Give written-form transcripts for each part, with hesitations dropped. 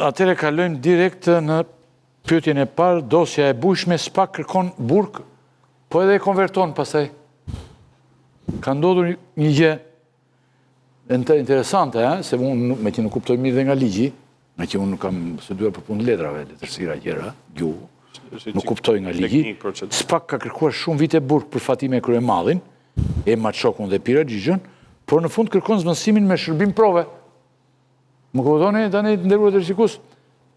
Atëre kalojmë direkt në pyetjen e parë, dosja e bujshme SPAK kërkon burg, po edhe e konverton pastaj. Ka ndodhur një gjë interesante, se unë me që nuk kuptoj mirë dhe nga ligji, me që unë nuk kam studuar për punë letrave, letërsira gjëra, gjuhë, nuk kuptoj nga ligji. SPAK ka kërkuar shumë vite burg për Fatime Kryemadhin, Emma Çokun dhe Pira Xhixhën, por në fund kërkon zbënësimin me shërbim prove. Më kuptoni tani nderuar televizikues,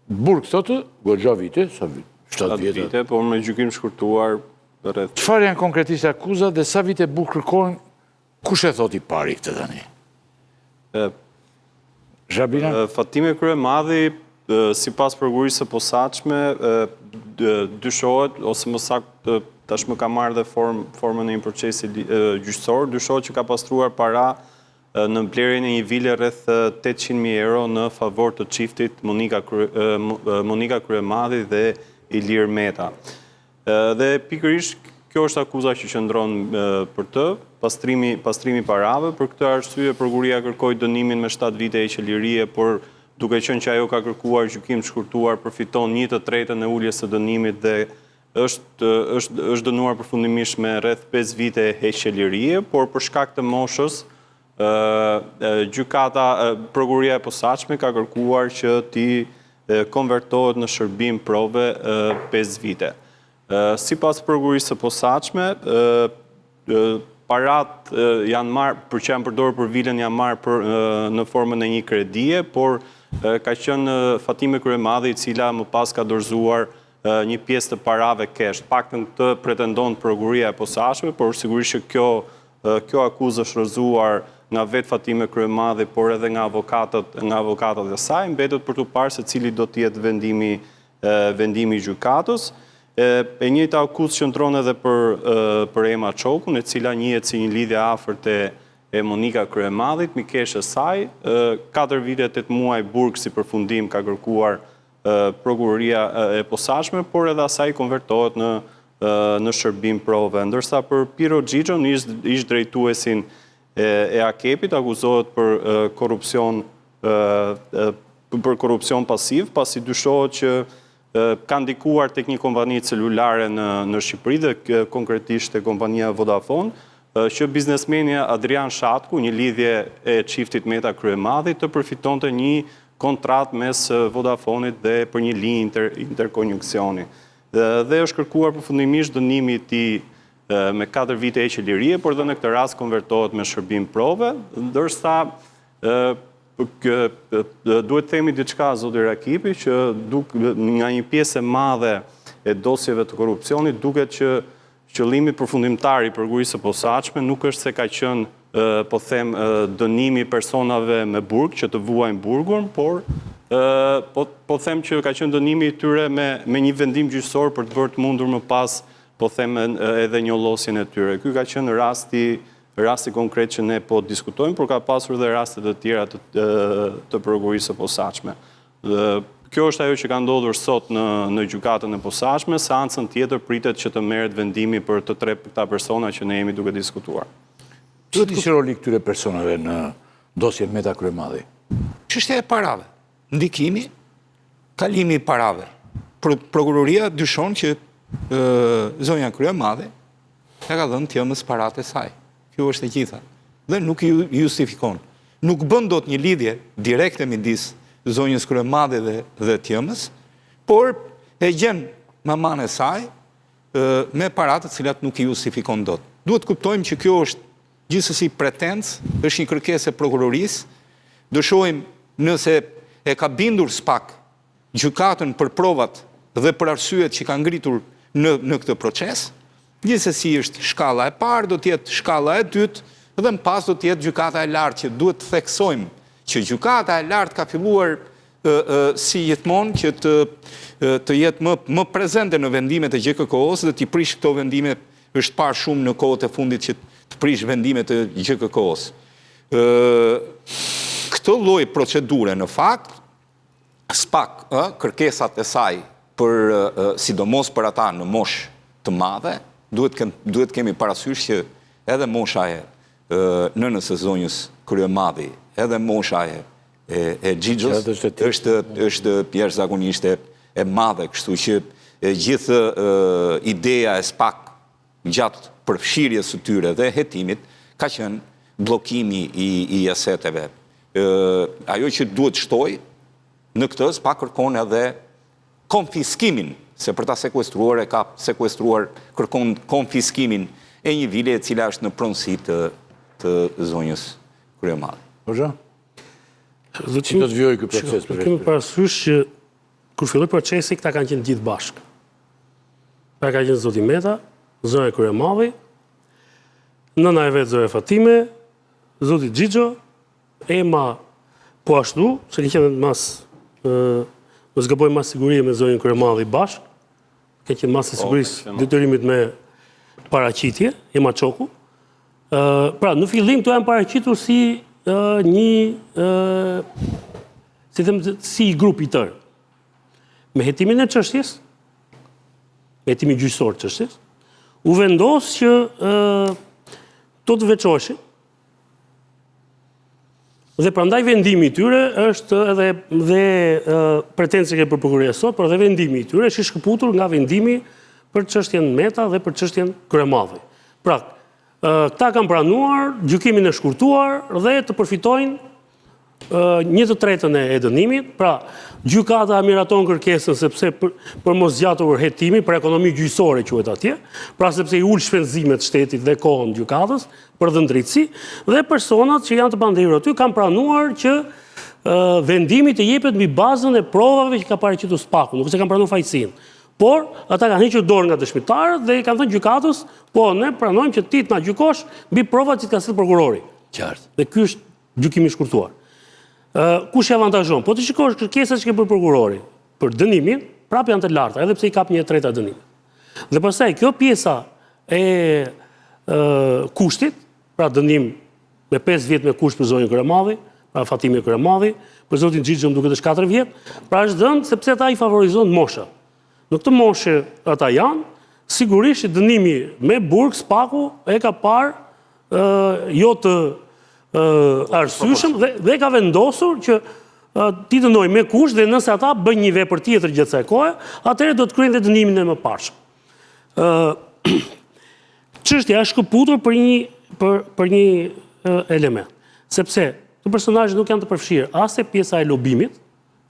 burg thotë goxha vite, sa vite? 7 vite, por me gjykim shkurtuar rreth. Çfarë janë konkretisht akuzat dhe sa vite burg kërkojnë? Kush e thot i pari këtë tani? Zhabina? Fatime Kryemadhi, sipas prokurisë së posaçme, dyshohet ose më saktë tashmë ka marrë dhe formën e një procesi gjyqësor, dyshohet që ka pastruar para në blerjen e një vile rreth 800.000 euro në favor të çiftit Monika Kryemadhi dhe Ilir Meta. Dhe pikërisht kjo është akuza që qëndron për të, pastrimi parave. Për këtë arsye prokuria kërkoi dënimin me 7 vite heqëlirie, por duke qenë që ajo ka kërkuar gjykim të shkurtuar, përfiton 1/3 e uljes së dënimit dhe është dënuar përfundimisht me rreth 5 vite heqëlirie, por për shkak të moshës prokuria e posaçme ka kërkuar që ti konvertohet në shërbim prove 5 vite. Sipas prokurisë së posaçme, parat janë marrë, për që janë përdorur për vilen, janë marrë në formën e një kredie, por ka qenë Fatime Kryemadhi, i cila më pas ka dorëzuar një pjesë të parave cash. Paktën këtë pretendon prokuria e posaçme, por sigurisht që kjo akuzë është rrëzuar nga vetë Fatime Kryemadhi, por edhe nga avokatët e saj, mbetet për të parë se cili do të jetë vendimi i gjykatës. E njëjta akuzë qëndron edhe për Emma Çokun, e cila njihet si një lidhje afërt e Monika Kryemadhit, mikeshe saj. 4 vite 8 muaj burg si përfundim ka kërkuar prokuria e posaçme, por edhe asaj konvertohet në shërbim prove. Ndërsa për Piro Xhixhën, ish drejtuesin e AKEP-it, akuzohet për korrupsion pasiv, pasi dyshohet që ka ndikuar tek një kompani celulare në Shqipëri dhe konkretisht e kompania Vodafone, që biznesmeni Adrian Shatku, një lidhje e çiftit Meta Kryemadhi, të përfitonte një kontratë mes Vodafonit dhe për një linjë interkonjuksioni. Dhe është kërkuar përfundimisht dënimi i tij me 4 vite heqëlirie, por dhe në këtë rast konvertohet me shërbim prove, ndërsa duhet themi diçka, zoti Rakipi, që nga një pjesë e madhe e dosjeve të korrupsionit duket që qëllimi përfundimtar i prokurisë së posaçme nuk është se ka qenë, po them, dënimi personave me burg që të vuajnë burgun, por po them që ka qenë dënimi i tyre me një vendim gjyqësor për të bërë të mundur më pas, po them, edhe njollosjen e tyre. Ky ka qenë rasti konkret që ne po diskutojmë, por ka pasur dhe raste të tjera të prokurisë së posaçme. Kjo është ajo që ka ndodhur sot në gjykatën e posaçme, seancën tjetër pritet që të merret vendimi për të 3 këta persona që ne jemi duke diskutuar. Cili është roli këtyre personave në dosjen Meta Kryemadhi? Çështja e parave, ndikimi, kalimi i parave. Prokuroria dyshon që zonja Kryemadhi e ka dhënë tjëmës paratë e saj. Kjo është e gjitha. Dhe nuk ju justifikon. Nuk bën dot një lidhje direkte midis zonjës Kryemadhi dhe tjëmës, por e gjen maman e saj me paratë të cilat nuk i justifikon dot. Duhet kuptojmë që kjo është gjithsesi pretencë, është një kërkesë e prokurorisë. Do shohim nëse e ka bindur SPAK gjykatën për provat dhe për arsyet që ka ngritur në këtë proces. Gjithsesi është shkalla e parë, do të jetë shkalla e dytë dhe më pas do të jetë gjykata e lartë, që duhet të theksojmë që gjykata e lartë ka filluar si gjithmonë që të jetë më prezente në vendimet e GKK-s dhe t'i prish këto vendime. Është parë shumë në kohët e fundit që të prish vendimet e GKK-s. Këtë lloj procedure në fakt SPAK, kërkesat e saj për sidomos për ata në moshë të madhe, duhet kemi parasysh që edhe mosha e nënës së zonjës Kryemadhi, edhe mosha e e Xhixhos është jashtëzakonisht e madhe, kështu që gjithë ideja e SPAK gjatë përfshirjes së tyre dhe hetimit ka qenë bllokimi i aseteve. Ajo që duhet shtoj në këtë SPAK kërkon edhe konfiskimin, se për ta sekuestruar e ka sekuestruar, kërkon konfiskimin e një vile e cila është në pronësi të zonjës Kryemadhe. Hoxha? Si do të vjojë ky proces? Kemi parasysh që kur filloi procesi këta kanë qenë gjithë bashkë. Pra ka qenë zoti Meta, zonja Kryemadhe, nëna e vet zonja Fatime, zoti Xhixho, Ema po ashtu, se ka qenë mos gaboj mas sigurie me zonjën Kryemadhe bashkë, ka qenë mas sigurisë detyrimit me paraqitje, Ema Çoku. Pra, në fillim të janë paraqitur si si grup i tërë. Me hetimin e çështjes, me hetimin gjyqësor të çështjes, u vendos që të veçoheshin. Dhe prandaj vendimi i tyre është edhe pretendja që për prokuroria sot, por edhe vendimi i tyre është i shkëputur nga vendimi për çështjen Meta dhe për çështjen Kryemadhe. Pra, këta kanë pranuar gjykimin e shkurtuar dhe të përfitojnë 1/3 e dënimit. Pra, gjykata miraton kërkesën sepse për mos zgjatur hetimi, për ekonomi gjyqësore quhet atje, pra sepse i ul shpenzimet shtetit dhe kohën gjykatës për dhëndritësi, dhe personat që janë të pandehur aty kanë pranuar që vendimi të jepet mbi bazën e provave që ka paraqitur SPAK-u, nuk se kanë pranuar fajësinë. Por, ata kanë hequr dorë nga dëshmitarët dhe i kanë thënë gjykatës, po, ne pranojmë që ti të na gjykosh mbi provat që ka sjellë prokurori. Qartë. Dhe ky është gjykimi i shkurtuar. Kush e avantazhon? Po të shikosh kërkesat që ke për prokurori për dënimin, prapë janë të larta, edhe pse i kap 1/3 e dënimit. Dhe pastaj kjo pjesa e kushtit, pra dënim me 5 vjet me kusht për zonjën Kryemadhe, pra Fatime Kryemadhe, për zotin Xhixho më duket është 4 vjet, pra është dhënë sepse ata i favorizon mosha. Në këtë moshe ata janë, sigurisht dënimi me burg SPAK-u e ka parë jo të arsyeshëm dhe ka vendosur që ti dënoj me kusht dhe nëse ata bëjnë një vepër tjetër gjatë kësaj kohe, atëherë do të kryejnë dhe dënimin e mëparshëm. Çështja është shkëputur për një element, sepse të personazhet nuk janë të përfshirë as te pjesa e lobimit,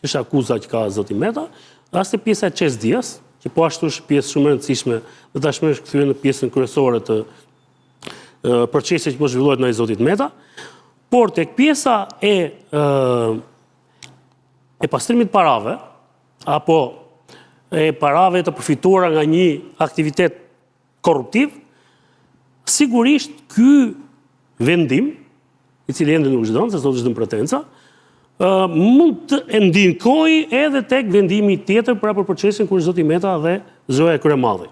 që është akuza që ka zoti Meta, as te pjesa e çesdias, që po ashtu është pjesë shumë e rëndësishme dhe tashmë është kthyer në pjesën kryesore të procesit që po zhvillohet ndaj zotit Meta, por tek pjesa e pastrimit parave apo e parave të përfituara nga një aktivitet korruptiv, sigurisht ky vendim, i cili ende nuk është dhënë, se sot është dhënë pretenca, mund të ndikojë edhe tek vendimi tjetër për procesin kur zoti Meta dhe zonja Kryemadhe.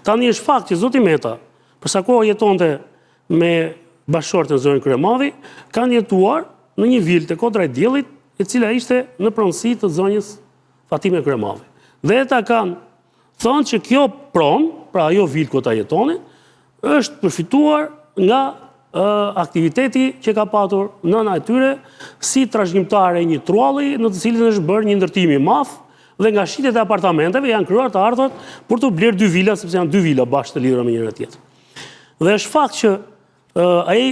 Tani është fakt që zoti Meta, për sa kohë jetonte me bashkëshorten zonjën Kryemadhe, kanë jetuar në një vilë të Kodra e Diellit, e cila ishte në pronësi të zonjës Fatime Kryemadhe. Dhe ata kanë thënë që kjo pronë, pra ajo vilë ku ata jetonin, është përfituar nga aktiviteti që ka patur nëna e tyre si trashëgimtare një trualli në të cilin është bërë një ndërtim i madh dhe nga shitjet e apartamenteve janë krijuar të ardhurat për të blerë 2 vila, sepse janë 2 vila bashkë të lidhura me njëra tjetrën. Dhe është fakt që ai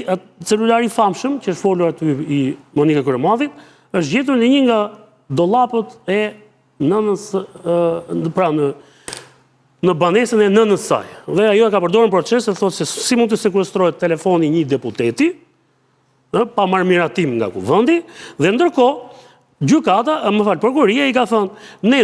celulari i famshëm që është folur aty i Monika Kryemadhit është gjetur në një nga dollapët e nënës pra në banesën e nënës saj. Dhe ajo e ka përdorur në proces e thotë se si mund të sekuestrohet telefoni një deputeti, pa marrë miratim nga kuvendi, dhe ndërkohë gjykata, prokuroria i ka thënë, ne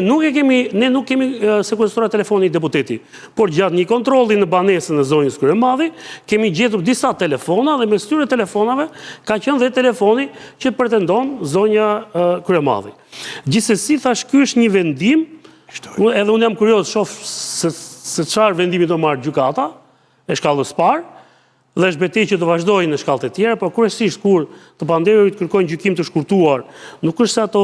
nuk kemi sekuestruar telefoni një deputeti, por gjatë një kontrolli në banesën e zonjës Kryemadhe, kemi gjetur disa telefona dhe mes tyre telefonave ka qenë dhe telefoni që pretendon zonja Kryemadhe. Gjithsesi thash ky është një vendim. Edhe unë jam kurioz shoh se çfarë vendimi do marrë gjykata e shkallës parë dhe është betejë që do vazhdojnë në shkallët e tjera, por kryesisht kur të pandehurit kërkojnë gjykim të shkurtuar, nuk është se ato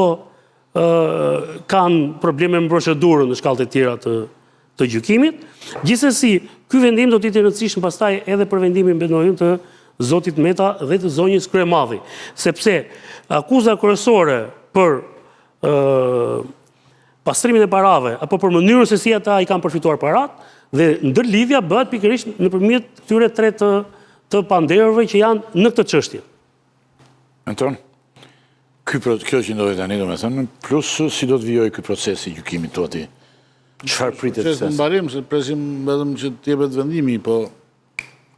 kanë probleme me procedurën në shkallët e tjera të gjykimit. Gjithsesi, ky vendim do të jetë i rëndësishëm pastaj edhe për vendimin mendojmë të zotit Meta dhe të zonjës Kryemadhi, sepse akuza kryesore për pastrimin e parave apo për mënyrën se si ata i kanë përfituar parat dhe ndërlidhja bëhet pikërisht nëpërmjet këtyre tre të panderëve që janë në këtë çështje. Anton, kjo që ndodhi tani, domethënë, plus si do të vijojë ky proces i gjykimit tuaj? Çfarë pritet se mbarim se presim vetëm që të jepet vendimi, po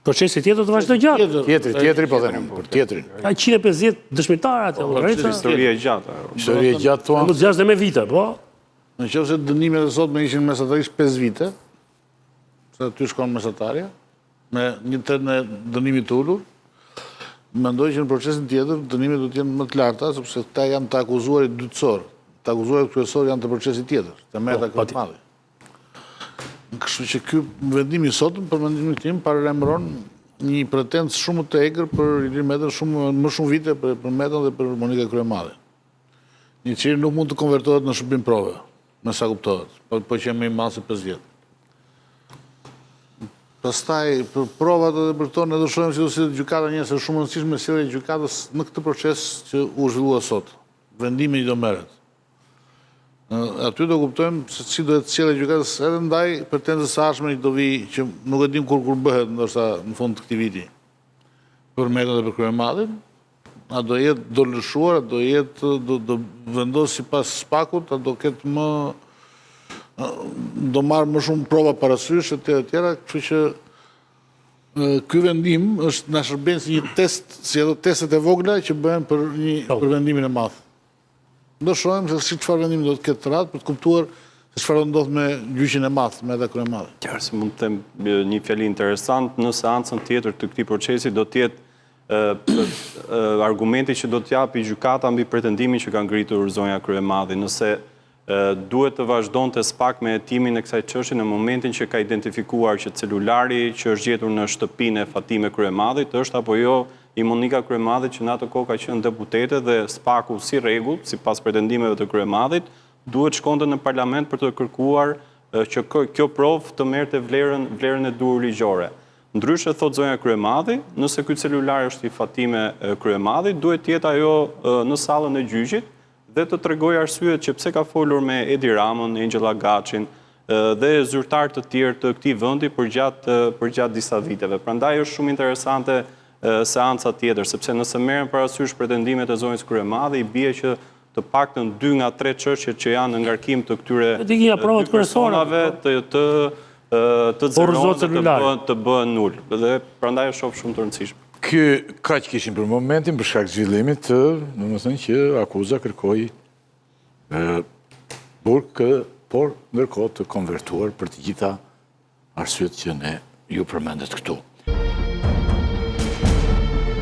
procesi tjetër të vazhdoj gjatë. Tjetri po them, për tjetrin. Ka 150 dëshmitarë atë Llogareca. Historia e gjatë. Historia e gjatë thua. Mund të zgjash dhe me vite, po. nëse dënimet e sotme ishin mesatarisht 5 vite, se aty shkon mesatarja, me një tret në dënimit të ulur, mendoj që në procesin tjetër dënimet do të jenë më të larta, sepse këta janë të akuzuarit dytësor. Të akuzuarit kryesor janë të procesit tjetër, të Meta Kryemadhi. Kështu që ky vendimi sot, për mendimin tim, paralajmëron një pretencë shumë të egër për Ilir Metën më shumë vite për Metën dhe për Monika Kryemadhi. Një qiri nuk mund të konvertohet në shërbim prove, me sa kuptohet, po që jemi më se 5 vjet. Pastaj për provat edhe për to ne do shohim si gjykata njëse shumë e rëndësishme sjellja e gjykatës në këtë proces që u zhvillua sot. Vendimi i do merret. Aty do kuptojmë se si do të sjellë gjykatës edhe ndaj pretenzës së ardhshme që do vi, që nuk e dim kur bëhet, ndoshta në fund të këtij viti. Për Metën dhe për Kryemadhin, a do jetë do lëshuar, do jetë do vendos sipas spakut, a do ketë më do marrë më shumë prova parasysh e të tjera, kështu që ky vendim është na shërben si një test, si ato testet e vogla që bëhen për vendimin e madh. Do shohim se si çfarë vendimi do të ketë të radhë për të kuptuar se çfarë do ndodh me gjyqin e madh, me Meta Kryemadhi. Qartë se mund të them një fjali interesant në seancën tjetër të këtij procesi do të jetë argumenti që do të japi gjykata mbi pretendimin që ka ngritur zonja Kryemadhi, nëse duhet të vazhdonte SPAK me hetimin e kësaj çështje në momentin që ka identifikuar që celulari që është gjetur në shtëpinë e Fatime Kryemadhit është apo jo i Monika Kryemadhit, që në atë kohë ka qenë deputete dhe SPAK-u si rregull, sipas pretendimeve të Kryemadhit, duhet shkonte në parlament për të kërkuar që kjo provë të merrte vlerën e durë ligjore. Ndryshe thot zonja Kryemadhi, nëse ky celular është i Fatime Kryemadhit, duhet të jetë ajo në sallën e gjyqit dhe të tregoj arsyet që pse ka folur me Edi Ramën, Angela Gaçin dhe zyrtar të tjerë të këtij vendi për gjatë disa viteve. Prandaj është shumë interesante seanca tjetër, sepse nëse merren parasysh pretendimet e zonjës Kryemadhi, i bie që të paktën 2 nga 3 çështjet që janë në ngarkim të këtyre personave të zërohen të bëhen nul. Dhe prandaj është shumë të rëndësishme. Kaq kishim për momentin për shkak zhvillimit të, domethënë që akuza kërkoi burg, por ndërkohë të konvertuar për të gjitha arsyet që ne ju përmendet këtu.